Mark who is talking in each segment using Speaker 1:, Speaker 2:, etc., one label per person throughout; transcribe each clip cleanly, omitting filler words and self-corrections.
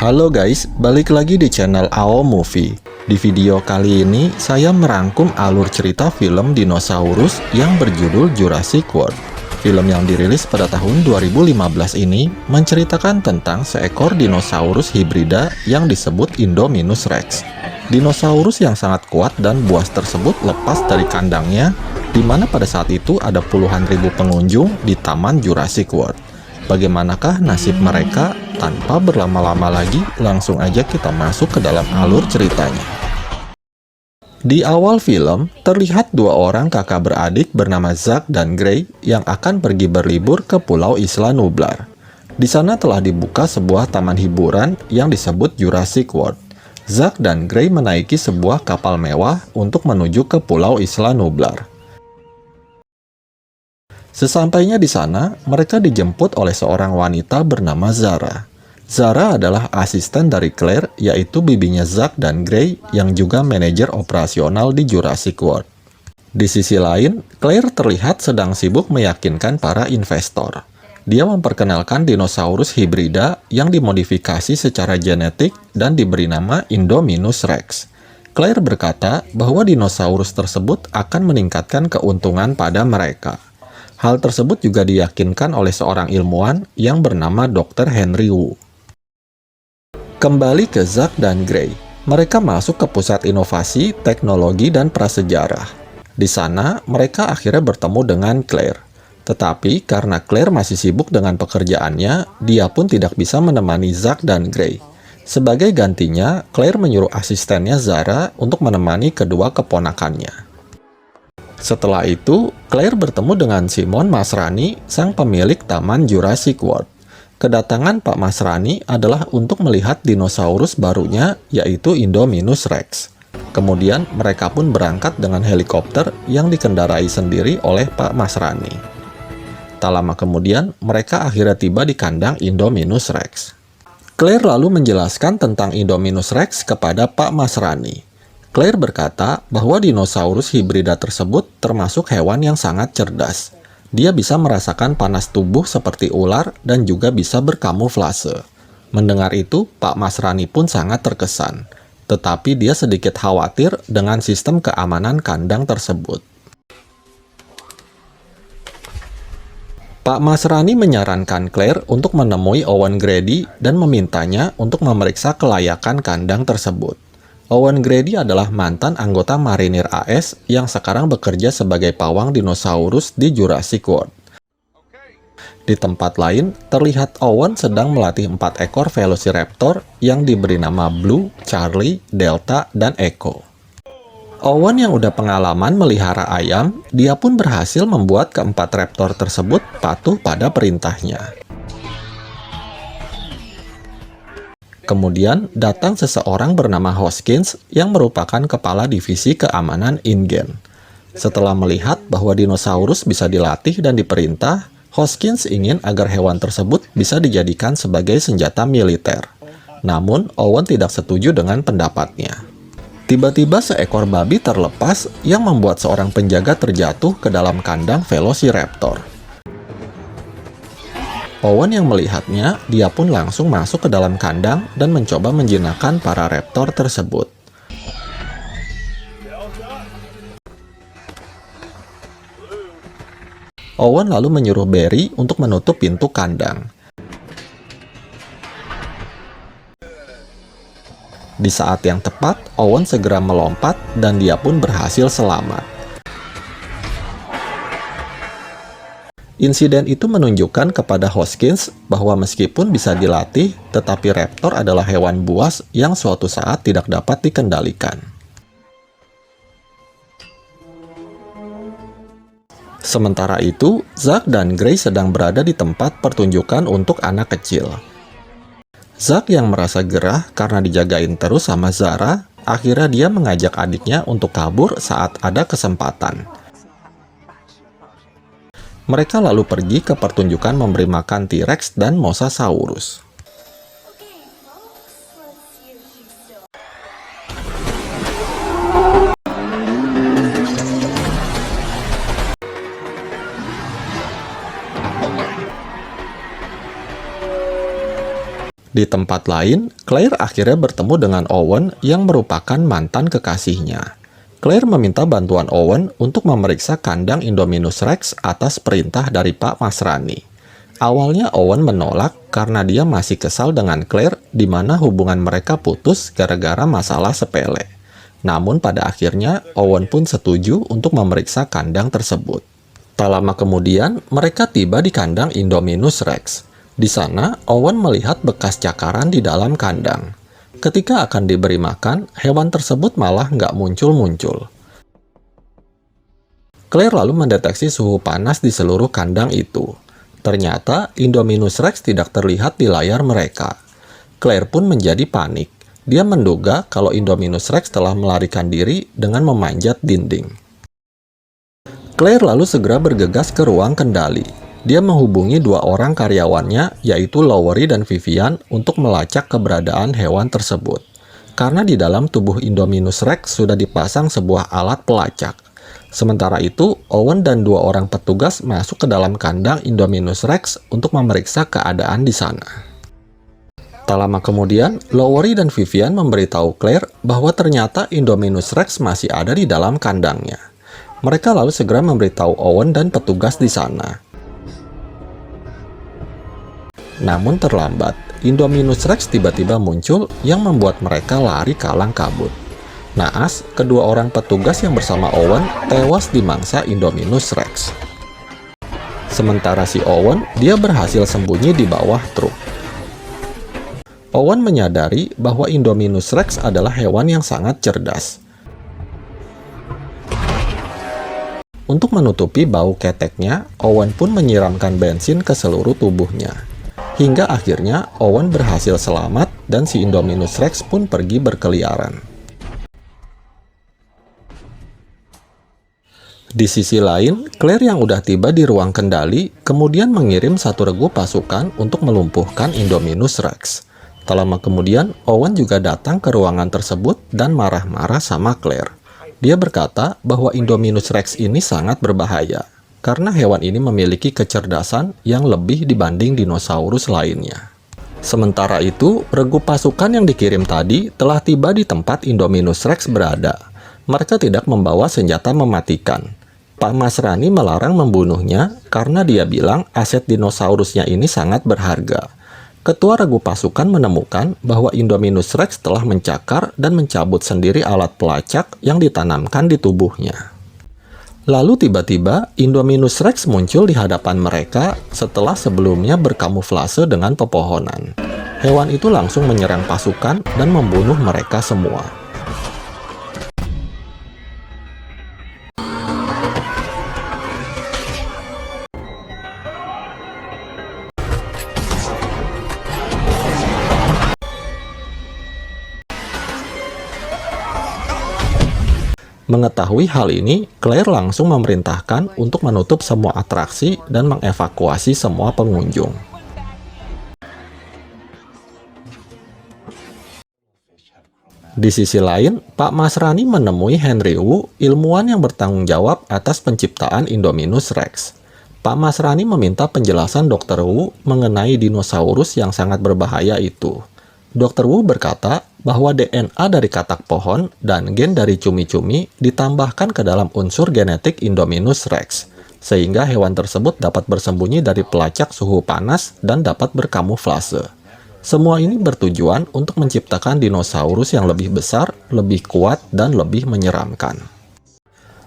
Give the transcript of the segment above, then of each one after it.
Speaker 1: Halo guys, balik lagi di channel AO Movie. Di video kali ini, saya merangkum alur cerita film dinosaurus yang berjudul Jurassic World. Film yang dirilis pada tahun 2015 ini menceritakan tentang seekor dinosaurus hibrida yang disebut Indominus Rex. Dinosaurus yang sangat kuat dan buas tersebut lepas dari kandangnya, di mana pada saat itu ada puluhan ribu pengunjung di Taman Jurassic World. Bagaimanakah nasib mereka? Tanpa berlama-lama lagi, langsung aja kita masuk ke dalam alur ceritanya. Di awal film, terlihat dua orang kakak beradik bernama Zack dan Gray yang akan pergi berlibur ke Pulau Isla Nublar. Di sana telah dibuka sebuah taman hiburan yang disebut Jurassic World. Zack dan Gray menaiki sebuah kapal mewah untuk menuju ke Pulau Isla Nublar. Sesampainya di sana, mereka dijemput oleh seorang wanita bernama Zara. Zara adalah asisten dari Claire, yaitu bibinya Zack dan Gray yang juga manajer operasional di Jurassic World. Di sisi lain, Claire terlihat sedang sibuk meyakinkan para investor. Dia memperkenalkan dinosaurus hibrida yang dimodifikasi secara genetik dan diberi nama Indominus Rex. Claire berkata bahwa dinosaurus tersebut akan meningkatkan keuntungan pada mereka. Hal tersebut juga diyakinkan oleh seorang ilmuwan yang bernama Dr. Henry Wu. Kembali ke Zack dan Gray. Mereka masuk ke pusat inovasi, teknologi, dan prasejarah. Di sana, mereka akhirnya bertemu dengan Claire. Tetapi, karena Claire masih sibuk dengan pekerjaannya, dia pun tidak bisa menemani Zack dan Gray. Sebagai gantinya, Claire menyuruh asistennya Zara untuk menemani kedua keponakannya. Setelah itu, Claire bertemu dengan Simon Masrani, sang pemilik Taman Jurassic World. Kedatangan Pak Masrani adalah untuk melihat dinosaurus barunya, yaitu Indominus Rex. Kemudian, mereka pun berangkat dengan helikopter yang dikendarai sendiri oleh Pak Masrani. Tak lama kemudian, mereka akhirnya tiba di kandang Indominus Rex. Claire lalu menjelaskan tentang Indominus Rex kepada Pak Masrani. Claire berkata bahwa dinosaurus hibrida tersebut termasuk hewan yang sangat cerdas. Dia bisa merasakan panas tubuh seperti ular dan juga bisa berkamuflase. Mendengar itu, Pak Masrani pun sangat terkesan. Tetapi dia sedikit khawatir dengan sistem keamanan kandang tersebut. Pak Masrani menyarankan Claire untuk menemui Owen Grady dan memintanya untuk memeriksa kelayakan kandang tersebut. Owen Grady adalah mantan anggota marinir AS yang sekarang bekerja sebagai pawang dinosaurus di Jurassic World. Di tempat lain, terlihat Owen sedang melatih 4 ekor Velociraptor yang diberi nama Blue, Charlie, Delta, dan Echo. Owen yang udah pengalaman melihara ayam, dia pun berhasil membuat keempat raptor tersebut patuh pada perintahnya. Kemudian datang seseorang bernama Hoskins yang merupakan kepala divisi keamanan InGen. Setelah melihat bahwa dinosaurus bisa dilatih dan diperintah, Hoskins ingin agar hewan tersebut bisa dijadikan sebagai senjata militer. Namun, Owen tidak setuju dengan pendapatnya. Tiba-tiba seekor babi terlepas yang membuat seorang penjaga terjatuh ke dalam kandang Velociraptor. Owen yang melihatnya, dia pun langsung masuk ke dalam kandang dan mencoba menjinakkan para raptor tersebut. Owen lalu menyuruh Barry untuk menutup pintu kandang. Di saat yang tepat, Owen segera melompat dan dia pun berhasil selamat. Insiden itu menunjukkan kepada Hoskins bahwa meskipun bisa dilatih, tetapi raptor adalah hewan buas yang suatu saat tidak dapat dikendalikan. Sementara itu, Zack dan Gray sedang berada di tempat pertunjukan untuk anak kecil. Zack yang merasa gerah karena dijagain terus sama Zara, akhirnya dia mengajak adiknya untuk kabur saat ada kesempatan. Mereka lalu pergi ke pertunjukan memberi makan T-Rex dan Mosasaurus. Di tempat lain, Claire akhirnya bertemu dengan Owen yang merupakan mantan kekasihnya. Claire meminta bantuan Owen untuk memeriksa kandang Indominus Rex atas perintah dari Pak Masrani. Awalnya Owen menolak karena dia masih kesal dengan Claire di mana hubungan mereka putus gara-gara masalah sepele. Namun pada akhirnya Owen pun setuju untuk memeriksa kandang tersebut. Tak lama kemudian, mereka tiba di kandang Indominus Rex. Di sana, Owen melihat bekas cakaran di dalam kandang. Ketika akan diberi makan, hewan tersebut malah nggak muncul-muncul. Claire lalu mendeteksi suhu panas di seluruh kandang itu. Ternyata, Indominus Rex tidak terlihat di layar mereka. Claire pun menjadi panik. Dia menduga kalau Indominus Rex telah melarikan diri dengan memanjat dinding. Claire lalu segera bergegas ke ruang kendali. Dia menghubungi dua orang karyawannya, yaitu Lowery dan Vivian, untuk melacak keberadaan hewan tersebut. Karena di dalam tubuh Indominus Rex sudah dipasang sebuah alat pelacak. Sementara itu, Owen dan dua orang petugas masuk ke dalam kandang Indominus Rex untuk memeriksa keadaan di sana. Tak lama kemudian, Lowery dan Vivian memberitahu Claire bahwa ternyata Indominus Rex masih ada di dalam kandangnya. Mereka lalu segera memberitahu Owen dan petugas di sana. Namun terlambat, Indominus Rex tiba-tiba muncul yang membuat mereka lari kalang kabut. Naas, kedua orang petugas yang bersama Owen tewas dimangsa Indominus Rex. Sementara si Owen, dia berhasil sembunyi di bawah truk. Owen menyadari bahwa Indominus Rex adalah hewan yang sangat cerdas. Untuk menutupi bau keteknya, Owen pun menyiramkan bensin ke seluruh tubuhnya. Hingga akhirnya Owen berhasil selamat dan si Indominus Rex pun pergi berkeliaran. Di sisi lain, Claire yang udah tiba di ruang kendali kemudian mengirim satu regu pasukan untuk melumpuhkan Indominus Rex. Tak lama kemudian, Owen juga datang ke ruangan tersebut dan marah-marah sama Claire. Dia berkata bahwa Indominus Rex ini sangat berbahaya, karena hewan ini memiliki kecerdasan yang lebih dibanding dinosaurus lainnya. Sementara itu, regu pasukan yang dikirim tadi telah tiba di tempat Indominus Rex berada. Mereka tidak membawa senjata mematikan. Pak Masrani melarang membunuhnya karena dia bilang aset dinosaurusnya ini sangat berharga. Ketua regu pasukan menemukan bahwa Indominus Rex telah mencakar dan mencabut sendiri alat pelacak yang ditanamkan di tubuhnya. Lalu tiba-tiba Indominus Rex muncul di hadapan mereka setelah sebelumnya berkamuflase dengan pepohonan. Hewan itu langsung menyerang pasukan dan membunuh mereka semua. Mengetahui hal ini, Claire langsung memerintahkan untuk menutup semua atraksi dan mengevakuasi semua pengunjung. Di sisi lain, Pak Masrani menemui Henry Wu, ilmuwan yang bertanggung jawab atas penciptaan Indominus Rex. Pak Masrani meminta penjelasan Dr. Wu mengenai dinosaurus yang sangat berbahaya itu. Dr. Wu berkata bahwa DNA dari katak pohon dan gen dari cumi-cumi ditambahkan ke dalam unsur genetik Indominus Rex, sehingga hewan tersebut dapat bersembunyi dari pelacak suhu panas dan dapat berkamuflase. Semua ini bertujuan untuk menciptakan dinosaurus yang lebih besar, lebih kuat, dan lebih menyeramkan.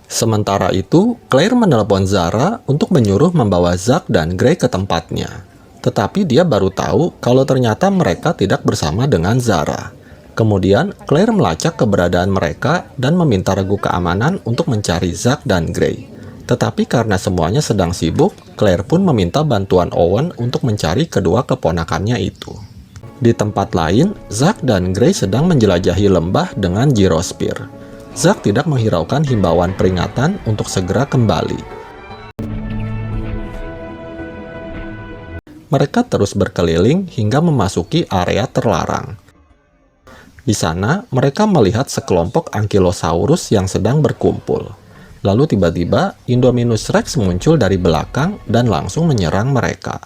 Speaker 1: Sementara itu, Claire menelepon Zara untuk menyuruh membawa Zack dan Gray ke tempatnya. Tetapi dia baru tahu kalau ternyata mereka tidak bersama dengan Zara. Kemudian, Claire melacak keberadaan mereka dan meminta regu keamanan untuk mencari Zack dan Gray. Tetapi karena semuanya sedang sibuk, Claire pun meminta bantuan Owen untuk mencari kedua keponakannya itu. Di tempat lain, Zack dan Gray sedang menjelajahi lembah dengan gyrosphere. Zack tidak menghiraukan himbauan peringatan untuk segera kembali. Mereka terus berkeliling hingga memasuki area terlarang. Di sana, mereka melihat sekelompok Ankylosaurus yang sedang berkumpul. Lalu tiba-tiba, Indominus Rex muncul dari belakang dan langsung menyerang mereka.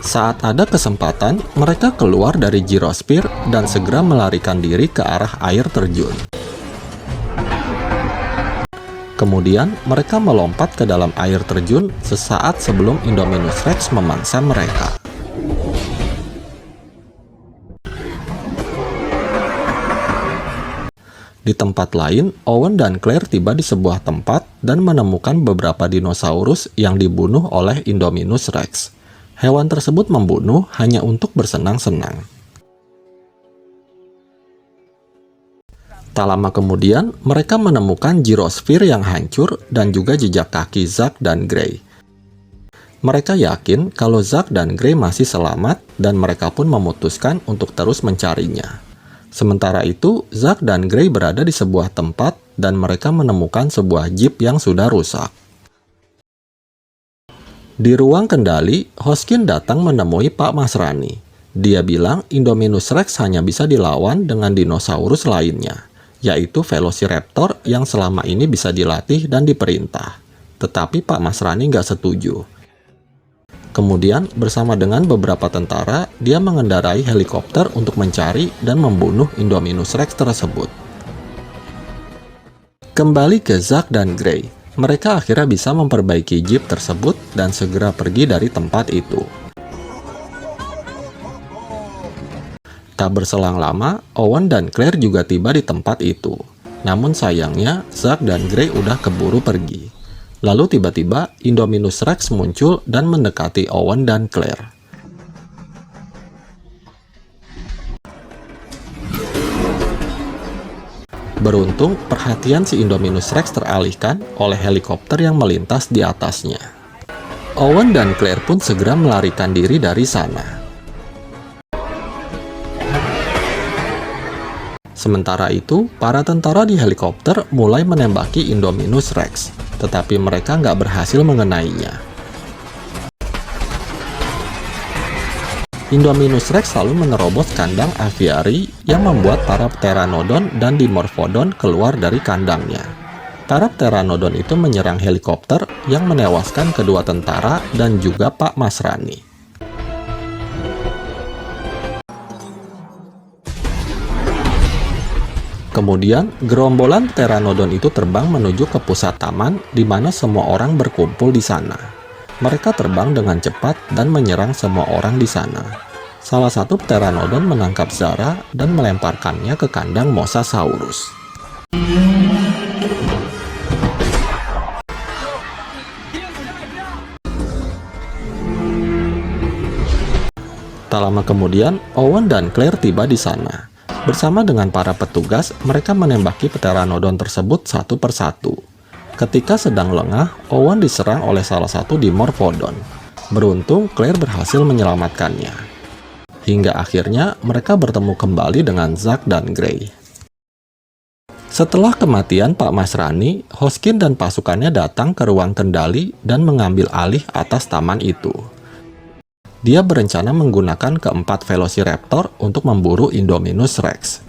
Speaker 1: Saat ada kesempatan, mereka keluar dari gyrosphere dan segera melarikan diri ke arah air terjun. Kemudian, mereka melompat ke dalam air terjun sesaat sebelum Indominus Rex memangsa mereka. Di tempat lain, Owen dan Claire tiba di sebuah tempat dan menemukan beberapa dinosaurus yang dibunuh oleh Indominus Rex. Hewan tersebut membunuh hanya untuk bersenang-senang. Tak lama kemudian, mereka menemukan gyrosphere yang hancur dan juga jejak kaki Zack dan Gray. Mereka yakin kalau Zack dan Gray masih selamat dan mereka pun memutuskan untuk terus mencarinya. Sementara itu, Zack dan Gray berada di sebuah tempat dan mereka menemukan sebuah jeep yang sudah rusak. Di ruang kendali, Hoskin datang menemui Pak Masrani. Dia bilang Indominus Rex hanya bisa dilawan dengan dinosaurus lainnya, yaitu Velociraptor yang selama ini bisa dilatih dan diperintah. Tetapi Pak Masrani nggak setuju. Kemudian, bersama dengan beberapa tentara, dia mengendarai helikopter untuk mencari dan membunuh Indominus Rex tersebut. Kembali ke Zack dan Gray, mereka akhirnya bisa memperbaiki jeep tersebut dan segera pergi dari tempat itu. Tak berselang lama, Owen dan Claire juga tiba di tempat itu. Namun sayangnya, Zack dan Gray udah keburu pergi. Lalu tiba-tiba Indominus Rex muncul dan mendekati Owen dan Claire. Beruntung, perhatian si Indominus Rex teralihkan oleh helikopter yang melintas di atasnya. Owen dan Claire pun segera melarikan diri dari sana. Sementara itu, para tentara di helikopter mulai menembaki Indominus Rex, tetapi mereka nggak berhasil mengenainya. Indominus Rex selalu menerobos kandang aviari yang membuat para Pteranodon dan Dimorphodon keluar dari kandangnya. Para Pteranodon itu menyerang helikopter yang menewaskan kedua tentara dan juga Pak Masrani. Kemudian, gerombolan Pteranodon itu terbang menuju ke pusat taman di mana semua orang berkumpul di sana. Mereka terbang dengan cepat dan menyerang semua orang di sana. Salah satu Pteranodon menangkap Zara dan melemparkannya ke kandang Mosasaurus. Tak lama kemudian, Owen dan Claire tiba di sana. Bersama dengan para petugas, mereka menembaki Pteranodon tersebut satu persatu. Ketika sedang lengah, Owen diserang oleh salah satu Dimorphodon. Beruntung, Claire berhasil menyelamatkannya. Hingga akhirnya, mereka bertemu kembali dengan Zack dan Gray. Setelah kematian Pak Masrani, Hoskin dan pasukannya datang ke ruang kendali dan mengambil alih atas taman itu. Dia berencana menggunakan keempat Velociraptor untuk memburu Indominus Rex.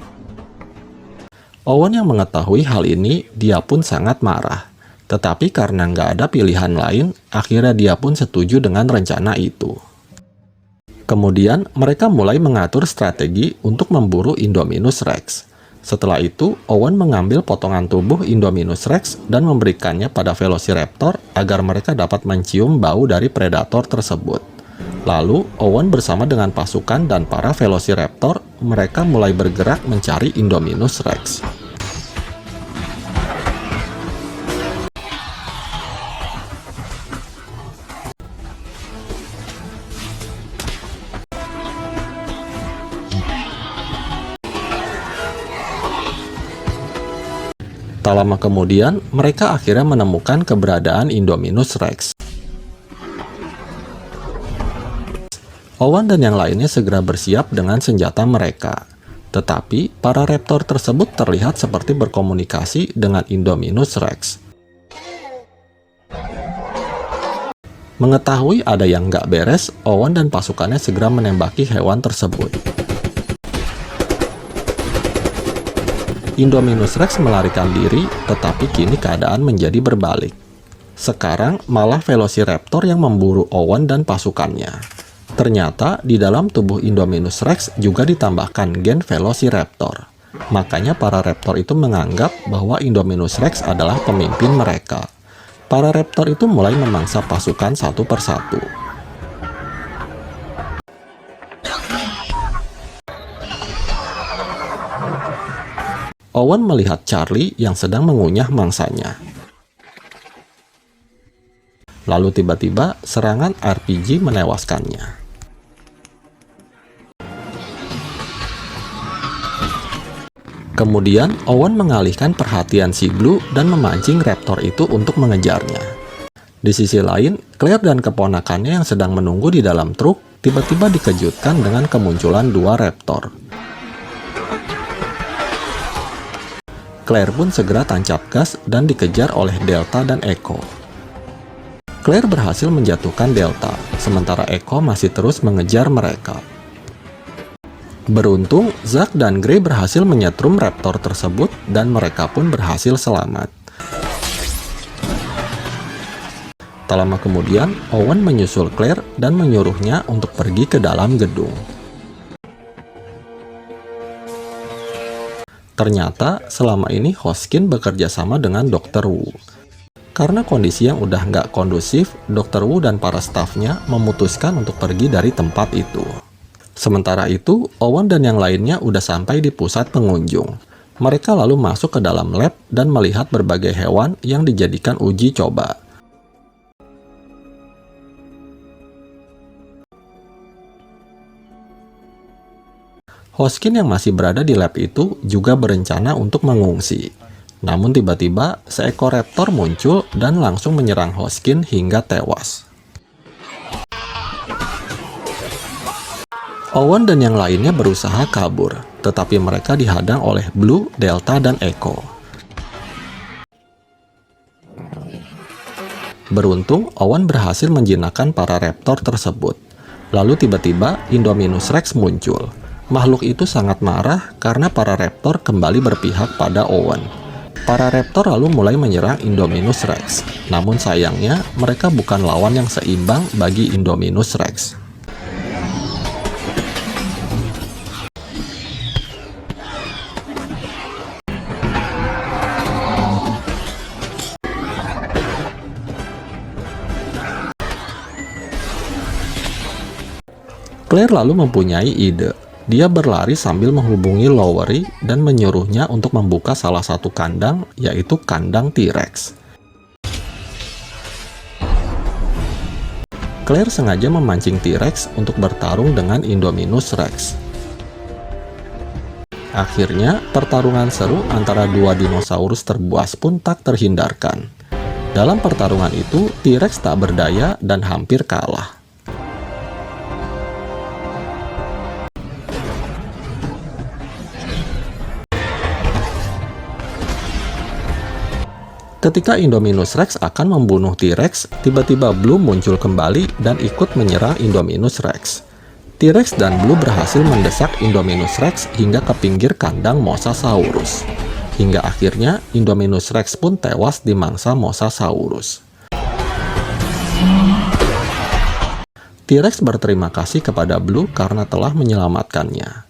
Speaker 1: Owen yang mengetahui hal ini, dia pun sangat marah. Tetapi karena nggak ada pilihan lain, akhirnya dia pun setuju dengan rencana itu. Kemudian, mereka mulai mengatur strategi untuk memburu Indominus Rex. Setelah itu, Owen mengambil potongan tubuh Indominus Rex dan memberikannya pada Velociraptor agar mereka dapat mencium bau dari predator tersebut. Lalu, Owen bersama dengan pasukan dan para Velociraptor, mereka mulai bergerak mencari Indominus Rex. Tak lama kemudian, mereka akhirnya menemukan keberadaan Indominus Rex. Owen dan yang lainnya segera bersiap dengan senjata mereka. Tetapi, para raptor tersebut terlihat seperti berkomunikasi dengan Indominus Rex. Mengetahui ada yang nggak beres, Owen dan pasukannya segera menembaki hewan tersebut. Indominus Rex melarikan diri, tetapi kini keadaan menjadi berbalik. Sekarang malah Velociraptor yang memburu Owen dan pasukannya. Ternyata di dalam tubuh Indominus Rex juga ditambahkan gen Velociraptor. Makanya para raptor itu menganggap bahwa Indominus Rex adalah pemimpin mereka. Para raptor itu mulai memangsa pasukan satu persatu. Owen melihat Charlie yang sedang mengunyah mangsanya. Lalu tiba-tiba serangan RPG menewaskannya. Kemudian Owen mengalihkan perhatian si Blue dan memancing raptor itu untuk mengejarnya. Di sisi lain, Claire dan keponakannya yang sedang menunggu di dalam truk tiba-tiba dikejutkan dengan kemunculan dua raptor. Claire pun segera tancap gas dan dikejar oleh Delta dan Echo. Claire berhasil menjatuhkan Delta, sementara Echo masih terus mengejar mereka. Beruntung, Zack dan Gray berhasil menyetrum raptor tersebut dan mereka pun berhasil selamat. Tak lama kemudian, Owen menyusul Claire dan menyuruhnya untuk pergi ke dalam gedung. Ternyata, selama ini Hoskin bekerja sama dengan Dr. Wu. Karena kondisi yang udah nggak kondusif, Dr. Wu dan para stafnya memutuskan untuk pergi dari tempat itu. Sementara itu, Owen dan yang lainnya udah sampai di pusat pengunjung. Mereka lalu masuk ke dalam lab dan melihat berbagai hewan yang dijadikan uji coba. Hoskin yang masih berada di lab itu juga berencana untuk mengungsi. Namun tiba-tiba, seekor raptor muncul dan langsung menyerang Hoskin hingga tewas. Owen dan yang lainnya berusaha kabur, tetapi mereka dihadang oleh Blue, Delta, dan Echo. Beruntung, Owen berhasil menjinakkan para raptor tersebut. Lalu tiba-tiba Indominus Rex muncul. Makhluk itu sangat marah karena para raptor kembali berpihak pada Owen. Para raptor lalu mulai menyerang Indominus Rex. Namun sayangnya, mereka bukan lawan yang seimbang bagi Indominus Rex. Claire lalu mempunyai ide. Dia berlari sambil menghubungi Lowery dan menyuruhnya untuk membuka salah satu kandang, yaitu kandang T-Rex. Claire sengaja memancing T-Rex untuk bertarung dengan Indominus Rex. Akhirnya, pertarungan seru antara dua dinosaurus terbuas pun tak terhindarkan. Dalam pertarungan itu, T-Rex tak berdaya dan hampir kalah. Ketika Indominus Rex akan membunuh T-Rex, tiba-tiba Blue muncul kembali dan ikut menyerang Indominus Rex. T-Rex dan Blue berhasil mendesak Indominus Rex hingga ke pinggir kandang Mosasaurus. Hingga akhirnya Indominus Rex pun tewas di mangsa Mosasaurus. T-Rex berterima kasih kepada Blue karena telah menyelamatkannya.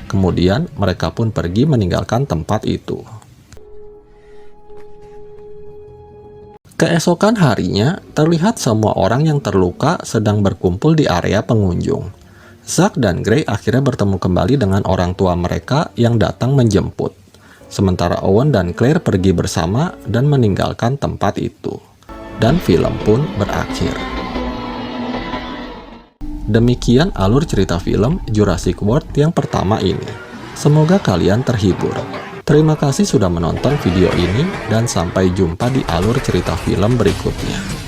Speaker 1: Kemudian mereka pun pergi meninggalkan tempat itu. Keesokan harinya, terlihat semua orang yang terluka sedang berkumpul di area pengunjung. Zack dan Gray akhirnya bertemu kembali dengan orang tua mereka yang datang menjemput. Sementara Owen dan Claire pergi bersama dan meninggalkan tempat itu. Dan film pun berakhir. Demikian alur cerita film Jurassic World yang pertama ini. Semoga kalian terhibur. Terima kasih sudah menonton video ini dan sampai jumpa di alur cerita film berikutnya.